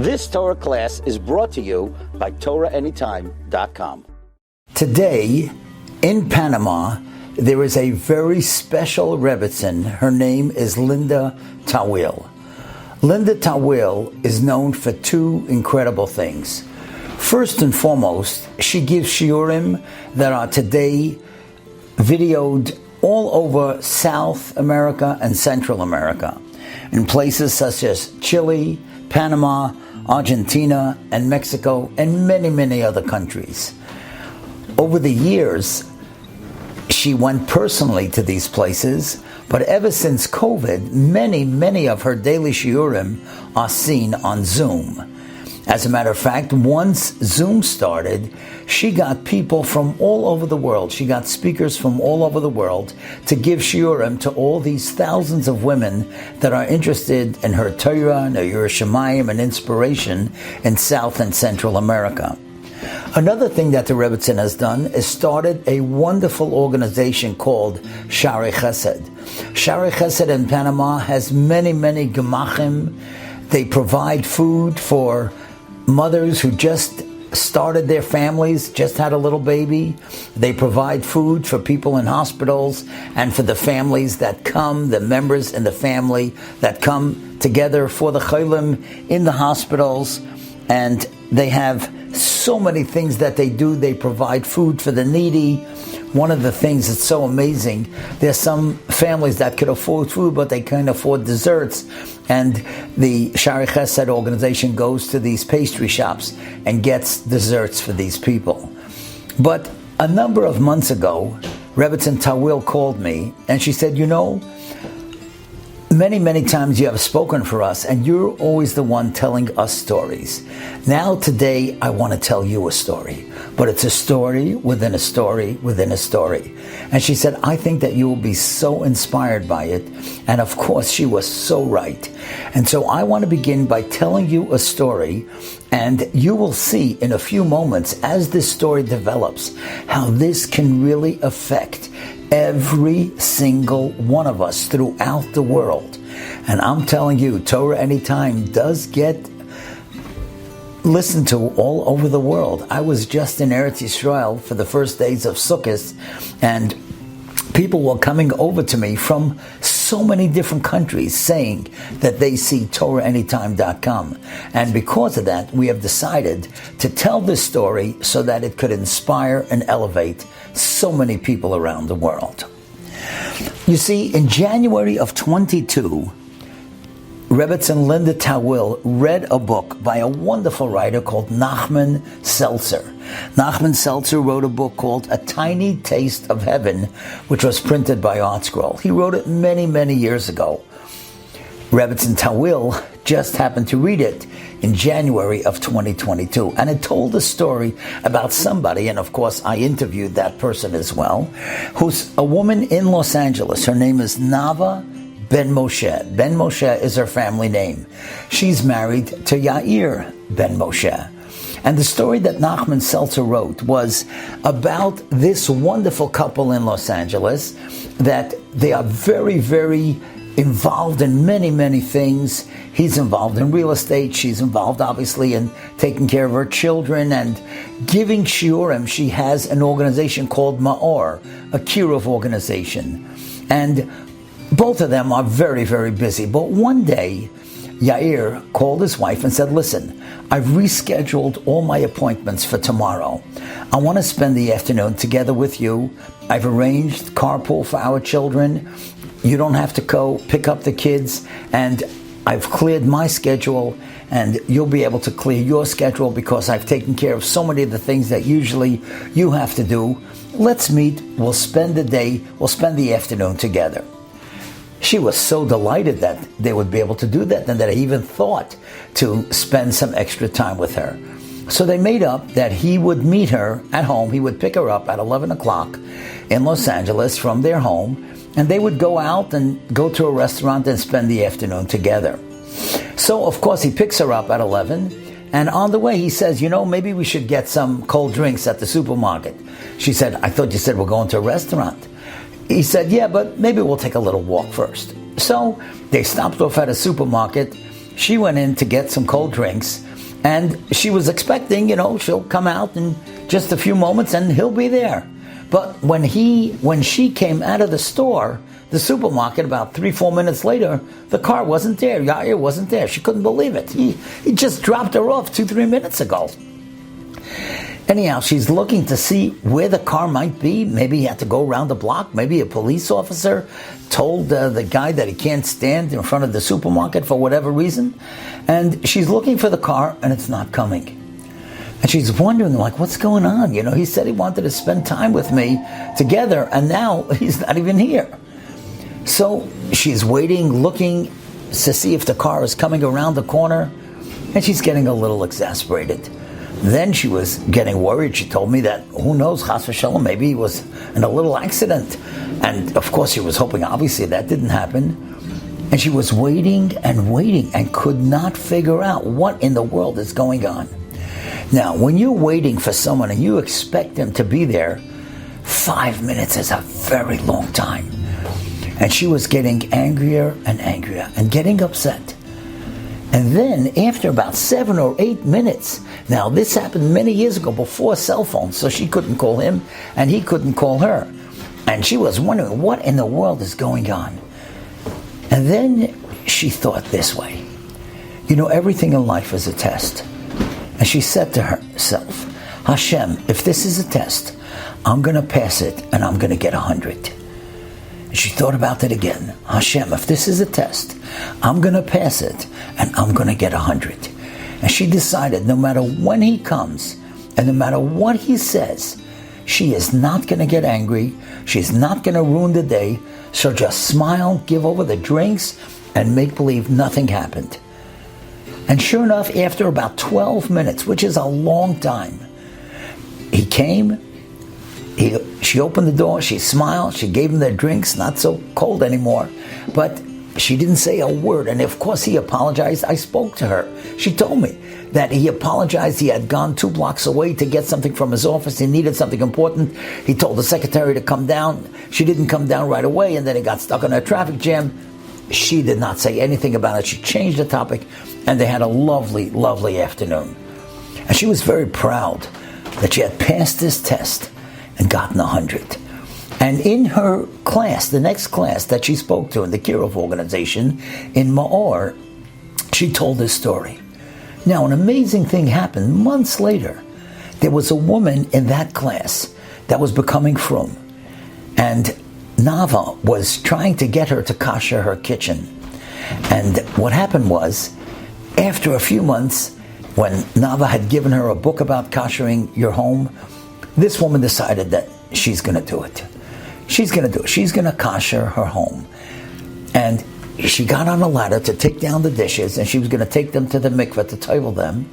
This Torah class is brought to you by TorahAnytime.com. Today, in Panama, there is a very special Rebbitzin. Her name is Linda Tawil. Linda Tawil is known for two incredible things. First and foremost, she gives shiurim that are today videoed all over South America and Central America, in places such as Chile, Panama, Argentina, and Mexico, and many, many other countries. Over the years, she went personally to these places, but ever since COVID, many of her daily shiurim are seen on Zoom. As a matter of fact, once Zoom started, she got people from all over the world. She got speakers from all over the world to give shiurim to all these thousands of women that are interested in her Torah and her Yerushalayim and inspiration in South and Central America. Another thing that the Rebbitzin has done is started a wonderful organization called Sha'arei Chesed. Sha'arei Chesed in Panama has many gemachim. They provide food for mothers who just started their families, just had a little baby. They provide food for people in hospitals and for the families that come, the members in the family that come together for the chaylim in the hospitals. And they have so many things that they do. They provide food for the needy. One of the things that's so amazing, there's some families that could afford food, but they can't afford desserts. And the Sha'arei Chesed organization goes to these pastry shops and gets desserts for these people. But a number of months ago, Rebbitzin Tawil called me and she said, many times you have spoken for us and you're always the one telling us stories. Now today I want to tell you a story, but it's a story within a story within a story. And she said, I think that you will be so inspired by it. And of course she was so right. And so I want to begin by telling you a story, and you will see in a few moments as this story develops how this can really affect every single one of us throughout the world. And I'm telling you, Torah Anytime does get listened to all over the world. I was just in Eretz Yisrael for the first days of Sukkot, and people were coming over to me from so many different countries saying that they see TorahAnytime.com. And because of that, we have decided to tell this story so that it could inspire and elevate so many people around the world. You see, in January of 22, Rebbitzin Linda Tawil read a book by a wonderful writer called Nachman Seltzer. Nachman Seltzer wrote a book called A Tiny Taste of Heaven, which was printed by ArtScroll. He wrote it many years ago. Rebbitzin Tawil just happened to read it in January of 2022, and it told a story about somebody, and of course I interviewed that person as well, who's a woman in Los Angeles. Her name is Nava Ben Moshe. Ben Moshe is her family name. She's married to Yair Ben Moshe. And the story that Nachman Seltzer wrote was about this wonderful couple in Los Angeles, that they are very involved in many things. He's involved in real estate. She's involved, obviously, in taking care of her children and giving shiurim. She has an organization called Ma'or, a kiruv organization. And both of them are very busy. But one day, Yair called his wife and said, listen, I've rescheduled all my appointments for tomorrow. I want to spend the afternoon together with you. I've arranged carpool for our children. You don't have to go pick up the kids, and I've cleared my schedule, and you'll be able to clear your schedule because I've taken care of so many of the things that usually you have to do. Let's meet. We'll spend the day, we'll spend the afternoon together. She was so delighted that they would be able to do that, and that I even thought to spend some extra time with her. So they made up that he would meet her at home. He would pick her up at 11 o'clock in Los Angeles from their home, and they would go out and go to a restaurant and spend the afternoon together. So, of course, he picks her up at 11, and on the way he says, maybe we should get some cold drinks at the supermarket. She said, I thought you said we're going to a restaurant. He said, yeah, but maybe we'll take a little walk first. So they stopped off at a supermarket, she went in to get some cold drinks, and she was expecting, she'll come out in just a few moments and he'll be there. But when she came out of the store, the supermarket, about 3-4 minutes later, the car wasn't there. Yair wasn't there. She couldn't believe it. He just dropped her off 2-3 minutes ago. Anyhow, she's looking to see where the car might be. Maybe he had to go around the block. Maybe a police officer told the guy that he can't stand in front of the supermarket for whatever reason. And she's looking for the car, and it's not coming. And she's wondering, what's going on? He said he wanted to spend time with me together, and now he's not even here. So she's waiting, looking to see if the car is coming around the corner, and she's getting a little exasperated. Then she was getting worried. She told me that, who knows, chas v'shalom, maybe he was in a little accident. And of course she was hoping, obviously, that didn't happen. And she was waiting and could not figure out what in the world is going on. Now, when you're waiting for someone and you expect them to be there, 5 minutes is a very long time. And she was getting angrier and angrier and getting upset. And then, after about 7 or 8 minutes, now this happened many years ago before cell phones, so she couldn't call him and he couldn't call her. And she was wondering what in the world is going on. And then she thought this way. Everything in life is a test. And she said to herself, Hashem, if this is a test, I'm going to pass it and I'm going to get 100. And she thought about it again. Hashem, if this is a test, I'm going to pass it and I'm going to get 100. And she decided no matter when he comes and no matter what he says, she is not going to get angry. She's not going to ruin the day. She'll just smile, give over the drinks, and make believe nothing happened. And sure enough, after about 12 minutes, which is a long time, he came. She opened the door, she smiled, she gave him their drinks, not so cold anymore, but she didn't say a word. And of course he apologized. I spoke to her. She told me that he apologized. He had gone 2 blocks away to get something from his office. He needed something important. He told the secretary to come down. She didn't come down right away, and then he got stuck on a traffic jam. She did not say anything about it. She changed the topic, and they had a lovely, lovely afternoon. And she was very proud that she had passed this test and gotten 100. And in her class, the next class that she spoke to in the Kirov organization in Ma'or, she told this story. Now, an amazing thing happened. Months later, there was a woman in that class that was becoming frum. And Nava was trying to get her to kasher her kitchen. And what happened was, after a few months, when Nava had given her a book about kashering your home, this woman decided that she's going to do it. She's going to do it. She's going to kasher her home. And she got on a ladder to take down the dishes, and she was going to take them to the mikveh to tovel them.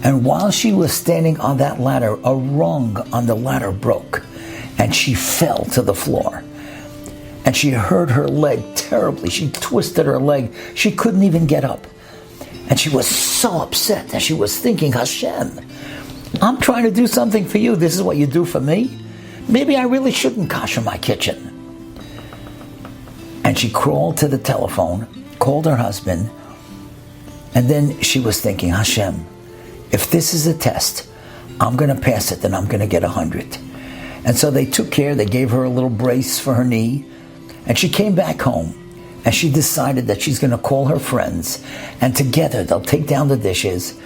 And while she was standing on that ladder, a rung on the ladder broke, and she fell to the floor. And she hurt her leg terribly. She twisted her leg. She couldn't even get up. And she was so upset, and she was thinking, Hashem, I'm trying to do something for you. This is what you do for me? Maybe I really shouldn't kasher my kitchen. And she crawled to the telephone, called her husband, and then she was thinking, Hashem, if this is a test, I'm going to pass it and I'm going to get 100. And so they took care. They gave her a little brace for her knee, and she came back home. And she decided that she's going to call her friends, and together they'll take down the dishes,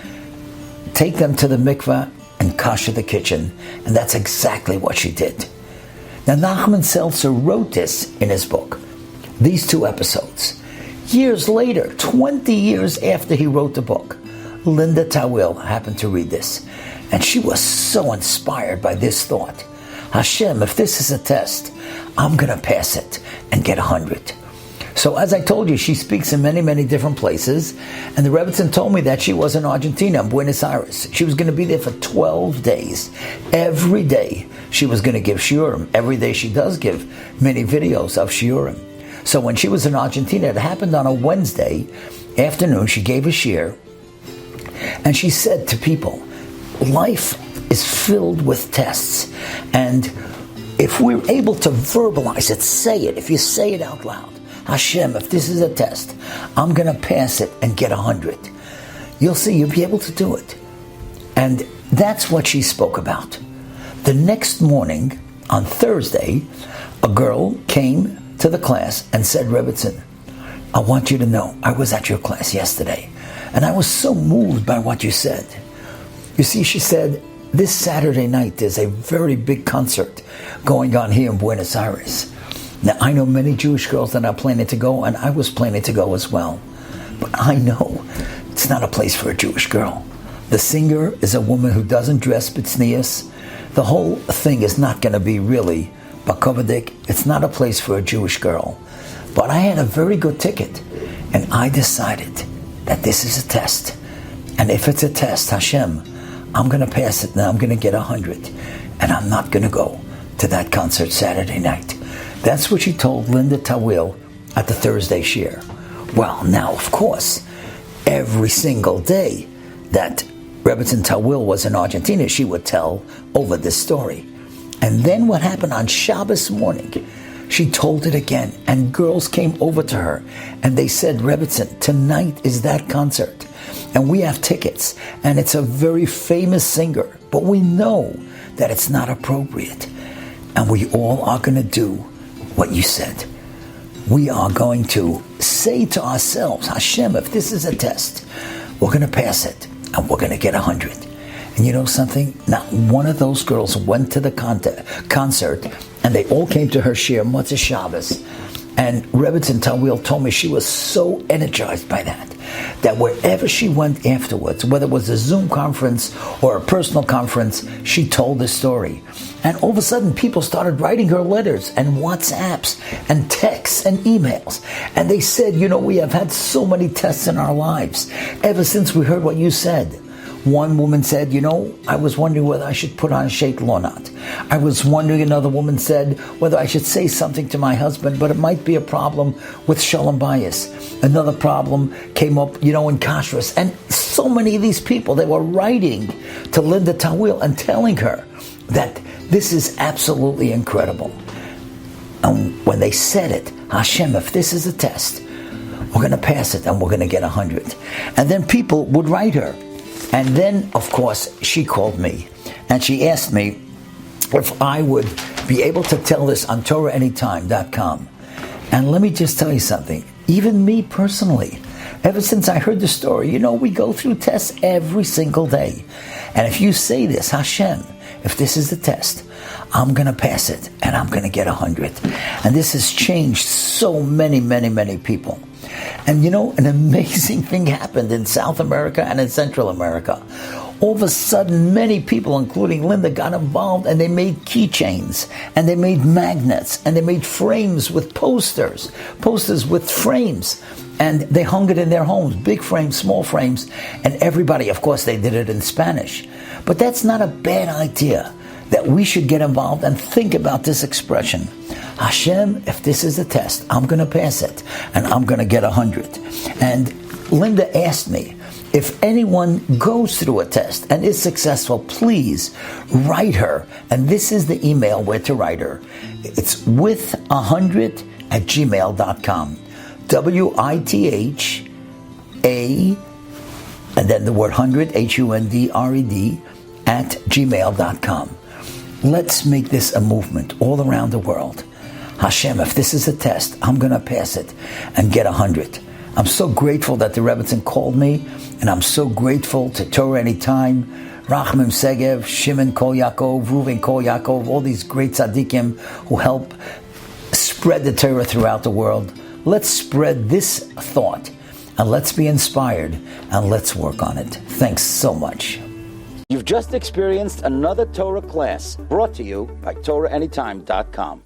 take them to the mikveh, and kasher the kitchen. And that's exactly what she did. Now, Nachman Seltzer wrote this in his book, these 2 episodes. Years later, 20 years after he wrote the book, Linda Tawil happened to read this, and she was so inspired by this thought. Hashem, if this is a test, I'm going to pass it and get 100. So as I told you, she speaks in many, many different places. And the Rebbetzin told me that she was in Argentina, in Buenos Aires. She was going to be there for 12 days. Every day she was going to give shiurim. Every day she does give many videos of shiurim. So when she was in Argentina, it happened on a Wednesday afternoon. She gave a shiur. And she said to people, life is filled with tests. And if we're able to verbalize it, say it, if you say it out loud, Hashem, if this is a test, I'm going to pass it and get 100. You'll see, you'll be able to do it. And that's what she spoke about. The next morning, on Thursday, a girl came to the class and said, Rebbitzin, I want you to know, I was at your class yesterday, and I was so moved by what you said. You see, she said, this Saturday night there's a very big concert going on here in Buenos Aires. Now, I know many Jewish girls that are planning to go, and I was planning to go as well. But I know it's not a place for a Jewish girl. The singer is a woman who doesn't dress b'tznius. The whole thing is not going to be really bakovadik. It's not a place for a Jewish girl. But I had a very good ticket, and I decided that this is a test. And if it's a test, Hashem, I'm going to pass it and I'm going to get 100. And I'm not going to go to that concert Saturday night. That's what she told Linda Tawil at the Thursday shir. Well, now, of course, every single day that Rebbitzin Tawil was in Argentina, she would tell over this story. And then what happened on Shabbos morning, she told it again, and girls came over to her, and they said, Rebbitzin, tonight is that concert, and we have tickets, and it's a very famous singer, but we know that it's not appropriate, and we all are going to do what you said. We are going to say to ourselves, Hashem, if this is a test, we're going to pass it, and we're going to get 100. And you know something? Not one of those girls went to the concert, and they all came to her shir, Motzei Shabbos. And Rebbitzin Tawil told me she was so energized by that wherever she went afterwards, whether it was a Zoom conference or a personal conference, she told the story. And all of a sudden, people started writing her letters and WhatsApps and texts and emails. And they said, you know, we have had so many tests in our lives ever since we heard what you said. One woman said, you know, I was wondering whether I should put on sheitel or not. I was wondering, another woman said, whether I should say something to my husband, but it might be a problem with shalom bayis. Another problem came up, you know, in kashrus. And so many of these people, they were writing to Linda Tawil and telling her that this is absolutely incredible. And when they said it, Hashem, if this is a test, we're going to pass it and we're going to get 100. And then people would write her. And then, of course, she called me and she asked me if I would be able to tell this on TorahAnytime.com. And let me just tell you something. Even me personally, ever since I heard the story, you know, we go through tests every single day. And if you say this, Hashem, if this is the test, I'm going to pass it and I'm going to get 100. And this has changed so many, many, many people. And you know, an amazing thing happened in South America and in Central America. All of a sudden, many people, including Linda, got involved and they made keychains and they made magnets and they made frames with posters with frames. And they hung it in their homes, big frames, small frames. And everybody, of course, they did it in Spanish. But that's not a bad idea, that we should get involved and think about this expression. Hashem, if this is a test, I'm going to pass it and I'm going to get 100. And Linda asked me, if anyone goes through a test and is successful, please write her. And this is the email where to write her. It's with100@gmail.com. WITHA, and then the word 100, HUNDRED, @gmail.com. Let's make this a movement all around the world. Hashem, if this is a test, I'm going to pass it and get 100. I'm so grateful that the Rebbitzin called me, and I'm so grateful to Torah Anytime, Rachmim Segev, Shimon Kol Yaakov, Reuven Kol Yaakov, all these great tzaddikim who help spread the Torah throughout the world. Let's spread this thought, and let's be inspired, and let's work on it. Thanks so much. You've just experienced another Torah class brought to you by TorahAnytime.com.